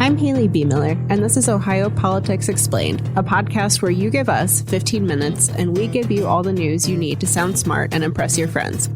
I'm Haley B. Miller, and this is Ohio Politics Explained, a podcast where you give us 15 minutes and we give you all the news you need to sound smart and impress your friends.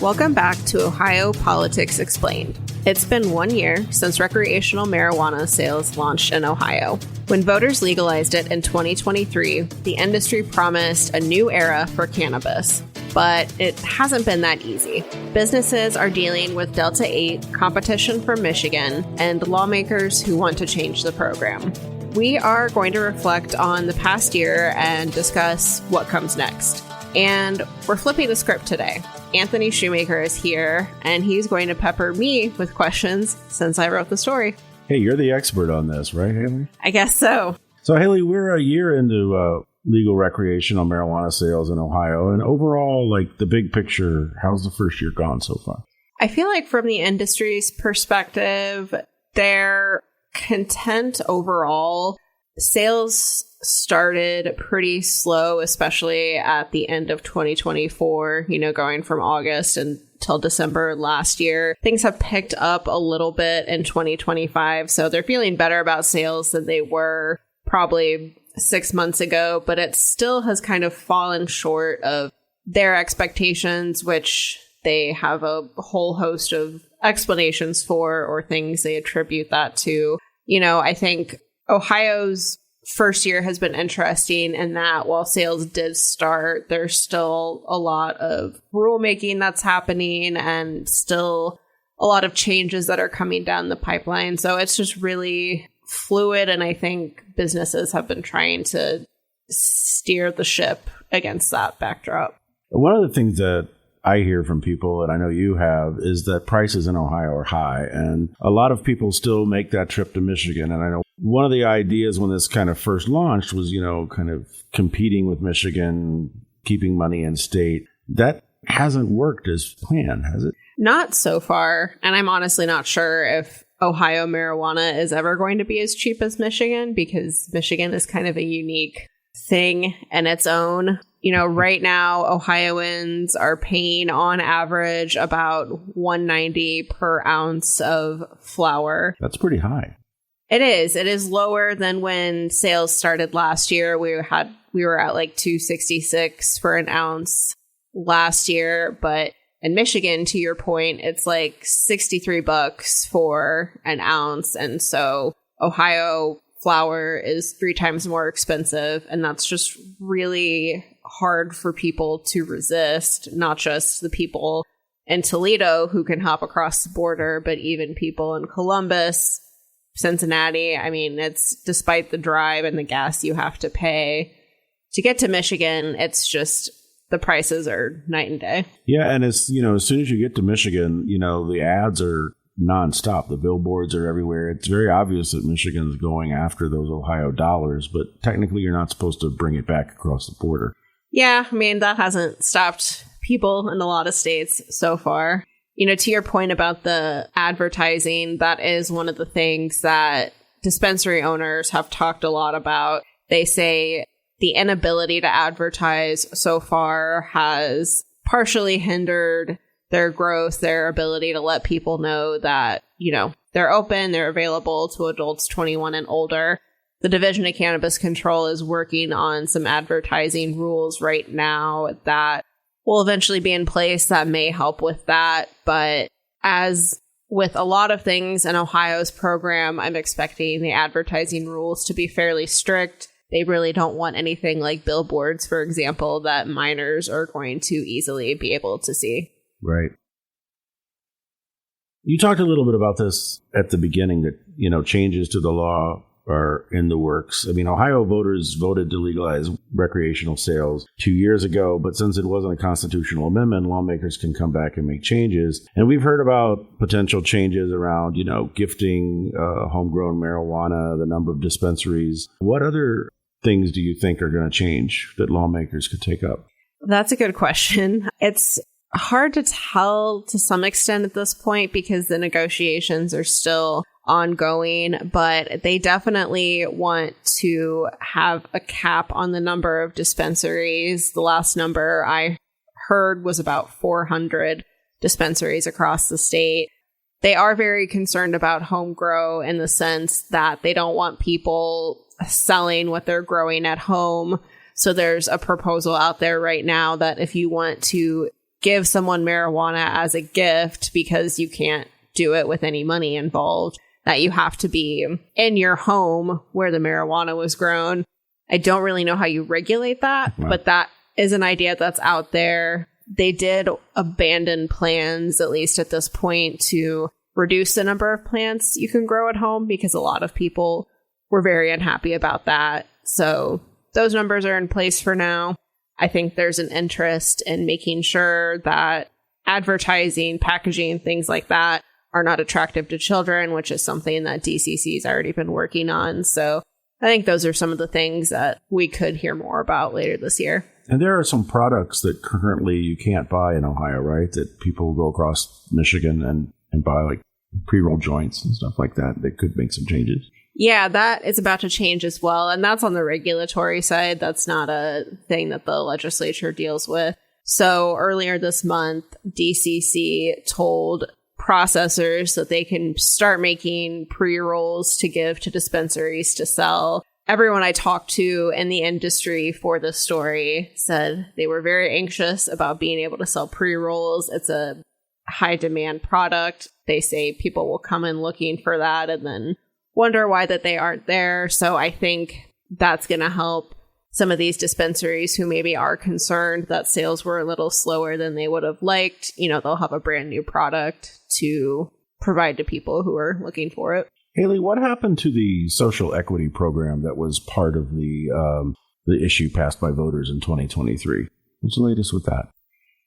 Welcome back to Ohio Politics Explained. It's been 1 year since recreational marijuana sales launched in Ohio. When voters legalized it in 2023, the industry promised a new era for cannabis. But it hasn't been that easy. Businesses are dealing with Delta 8, competition from Michigan, and lawmakers who want to change the program. We are going to reflect on the past year and discuss what comes next. And we're flipping the script today. Anthony Shoemaker is here, and he's going to pepper me with questions since I wrote the story. Hey, you're the expert on this, right, Haley? I guess so. So, Haley, we're a year into legal recreational marijuana sales in Ohio. And overall, like the big picture, how's the first year gone so far? I feel like from the industry's perspective, they're content overall. Sales started pretty slow, especially at the end of 2024, going from August until December last year. Things have picked up a little bit in 2025, so they're feeling better about sales than they were probably 6 months ago, but it still has kind of fallen short of their expectations, which they have a whole host of explanations for or things they attribute that to. I think Ohio's first year has been interesting in that while sales did start, there's still a lot of rulemaking that's happening and still a lot of changes that are coming down the pipeline. So it's just really fluid, and I think businesses have been trying to steer the ship against that backdrop. One of the things that I hear from people, and I know you have, is that prices in Ohio are high, and a lot of people still make that trip to Michigan. And I know one of the ideas when this kind of first launched was, kind of competing with Michigan, keeping money in state. That hasn't worked as planned, has it? Not so far, and I'm honestly not sure if Ohio marijuana is ever going to be as cheap as Michigan, because Michigan is kind of a unique thing in its own. Right now, Ohioans are paying on average about $1.90 per ounce of flower. That's pretty high. It is. It is lower than when sales started last year. We were at like $2.66 for an ounce last year, but in Michigan, to your point, it's like $63 for an ounce. And so Ohio flower is 3 times more expensive. And that's just really hard for people to resist, not just the people in Toledo who can hop across the border, but even people in Columbus, Cincinnati. I mean, it's despite the drive and the gas you have to pay to get to Michigan, it's just the prices are night and day. Yeah. And as soon as you get to Michigan, the ads are nonstop. The billboards are everywhere. It's very obvious that Michigan's going after those Ohio dollars, but technically you're not supposed to bring it back across the border. Yeah. I mean, that hasn't stopped people in a lot of states so far. To your point about the advertising, that is one of the things that dispensary owners have talked a lot about. They say the inability to advertise so far has partially hindered their growth, their ability to let people know that, they're open, they're available to adults 21 and older. The Division of Cannabis Control is working on some advertising rules right now that will eventually be in place that may help with that. But as with a lot of things in Ohio's program, I'm expecting the advertising rules to be fairly strict. They really don't want anything like billboards, for example, that minors are going to easily be able to see. Right. You talked a little bit about this at the beginning that, changes to the law are in the works. I mean, Ohio voters voted to legalize recreational sales 2 years ago, but since it wasn't a constitutional amendment, lawmakers can come back and make changes. And we've heard about potential changes around, gifting homegrown marijuana, the number of dispensaries. What other things do you think are going to change that lawmakers could take up? That's a good question. It's hard to tell to some extent at this point because the negotiations are still ongoing, but they definitely want to have a cap on the number of dispensaries. The last number I heard was about 400 dispensaries across the state. they are very concerned about home grow in the sense that they don't want people selling what they're growing at home. So there's a proposal out there right now that if you want to give someone marijuana as a gift because you can't do it with any money involved, that you have to be in your home where the marijuana was grown. I don't really know how you regulate that, but that is an idea that's out there. They did abandon plans, at least at this point, to reduce the number of plants you can grow at home because a lot of people were very unhappy about that. So those numbers are in place for now. I think there's an interest in making sure that advertising, packaging, things like that are not attractive to children, which is something that DCC's already been working on. So I think those are some of the things that we could hear more about later this year. And there are some products that currently you can't buy in Ohio, right? That people go across Michigan and buy, like pre-roll joints and stuff like that. That could make some changes. Yeah, that is about to change as well. And that's on the regulatory side. That's not a thing that the legislature deals with. So earlier this month, DCC told processors that they can start making pre-rolls to give to dispensaries to sell. Everyone I talked to in the industry for this story said they were very anxious about being able to sell pre-rolls. It's a high demand product. They say people will come in looking for that and then wonder why that they aren't there. So I think that's going to help some of these dispensaries who maybe are concerned that sales were a little slower than they would have liked. You know, they'll have a brand new product to provide to people who are looking for it. Haley, what happened to the social equity program that was part of the issue passed by voters in 2023? What's the latest with that?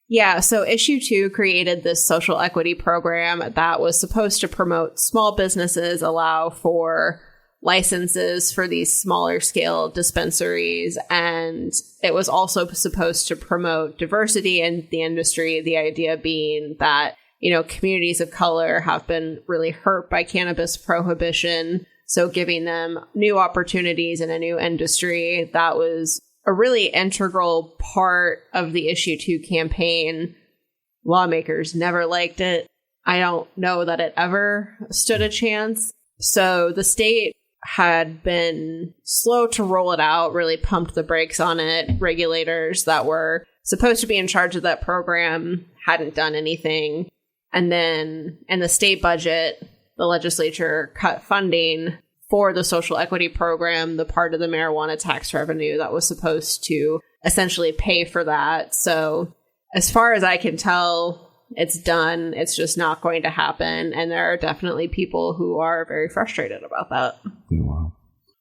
Yeah, so Issue 2 created this social equity program that was supposed to promote small businesses, allow for licenses for these smaller scale dispensaries, and it was also supposed to promote diversity in the industry, the idea being that, you know, communities of color have been really hurt by cannabis prohibition, so giving them new opportunities in a new industry. That was a really integral part of the Issue 2 campaign. Lawmakers never liked it. I don't know that it ever stood a chance. So the state had been slow to roll it out, really pumped the brakes on it. Regulators that were supposed to be in charge of that program hadn't done anything. And then in the state budget, the legislature cut funding for the social equity program, the part of the marijuana tax revenue that was supposed to essentially pay for that. So as far as I can tell, it's done. It's just not going to happen. And there are definitely people who are very frustrated about that. Wow.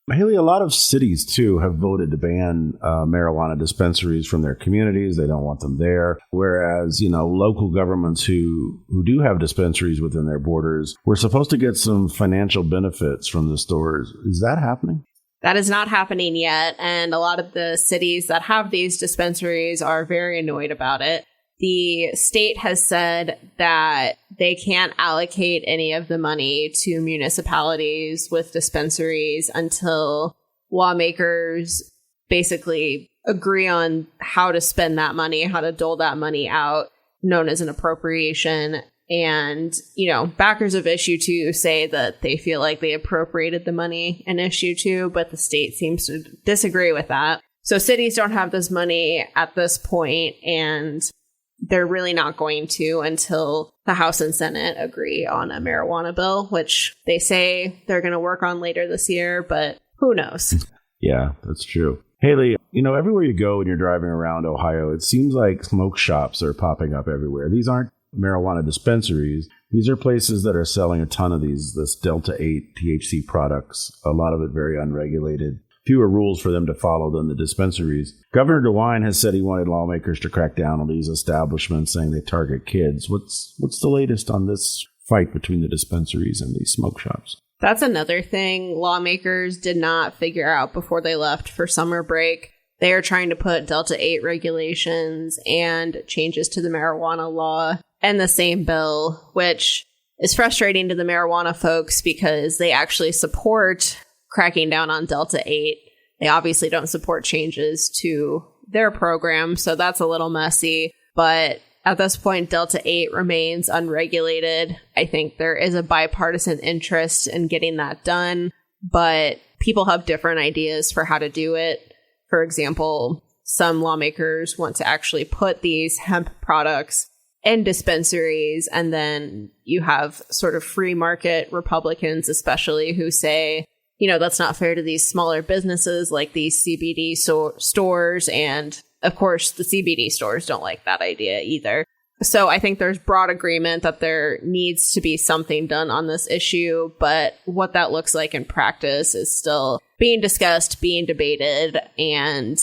Haley, a lot of cities, too, have voted to ban marijuana dispensaries from their communities. They don't want them there. Whereas, you know, local governments who do have dispensaries within their borders were supposed to get some financial benefits from the stores. Is that happening? That is not happening yet. And a lot of the cities that have these dispensaries are very annoyed about it. The state has said that they can't allocate any of the money to municipalities with dispensaries until lawmakers basically agree on how to spend that money, how to dole that money out, known as an appropriation. And, you know, backers of Issue 2 say that they feel like they appropriated the money in Issue 2, but the state seems to disagree with that. So cities don't have this money at this point, and they're really not going to until the House and Senate agree on a marijuana bill, which they say they're going to work on later this year, but who knows? Yeah, that's true. Haley, you know, everywhere you go when you're driving around Ohio, it seems like smoke shops are popping up everywhere. These aren't marijuana dispensaries. These are places that are selling a ton of this Delta 8 THC products, a lot of it very unregulated. Fewer rules for them to follow than the dispensaries. Governor DeWine has said he wanted lawmakers to crack down on these establishments, saying they target kids. What's the latest on this fight between the dispensaries and these smoke shops? That's another thing lawmakers did not figure out before they left for summer break. They are trying to put Delta 8 regulations and changes to the marijuana law in the same bill, which is frustrating to the marijuana folks because they actually support cracking down on Delta 8. They obviously don't support changes to their program, so that's a little messy. But at this point, Delta 8 remains unregulated. I think there is a bipartisan interest in getting that done, but people have different ideas for how to do it. For example, some lawmakers want to actually put these hemp products in dispensaries, and then you have sort of free market Republicans, especially, who say, that's not fair to these smaller businesses like these CBD stores. And of course, the CBD stores don't like that idea either. So I think there's broad agreement that there needs to be something done on this issue, but what that looks like in practice is still being discussed, being debated. And,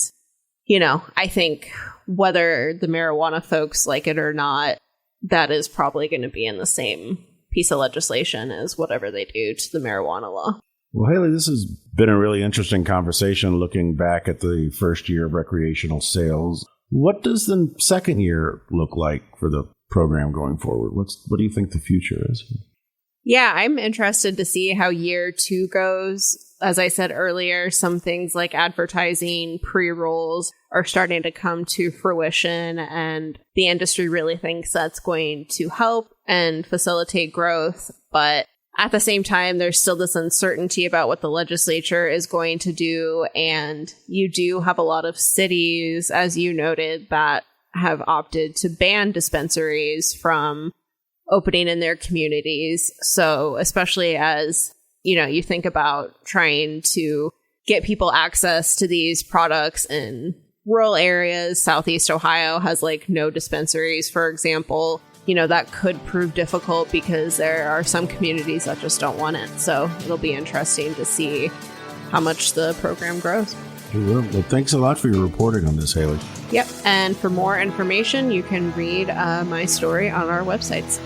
I think whether the marijuana folks like it or not, that is probably going to be in the same piece of legislation as whatever they do to the marijuana law. Well, Haley, this has been a really interesting conversation looking back at the first year of recreational sales. What does the second year look like for the program going forward? What do you think the future is? Yeah, I'm interested to see how year 2 goes. As I said earlier, some things like advertising, pre-rolls are starting to come to fruition, and the industry really thinks that's going to help and facilitate growth. But at the same time, there's still this uncertainty about what the legislature is going to do. And you do have a lot of cities, as you noted, that have opted to ban dispensaries from opening in their communities. So especially as, you think about trying to get people access to these products in rural areas. Southeast Ohio has no dispensaries, for example. That could prove difficult because there are some communities that just don't want it. So it'll be interesting to see how much the program grows. Well, thanks a lot for your reporting on this, Haley. Yep. And for more information, you can read my story on our websites.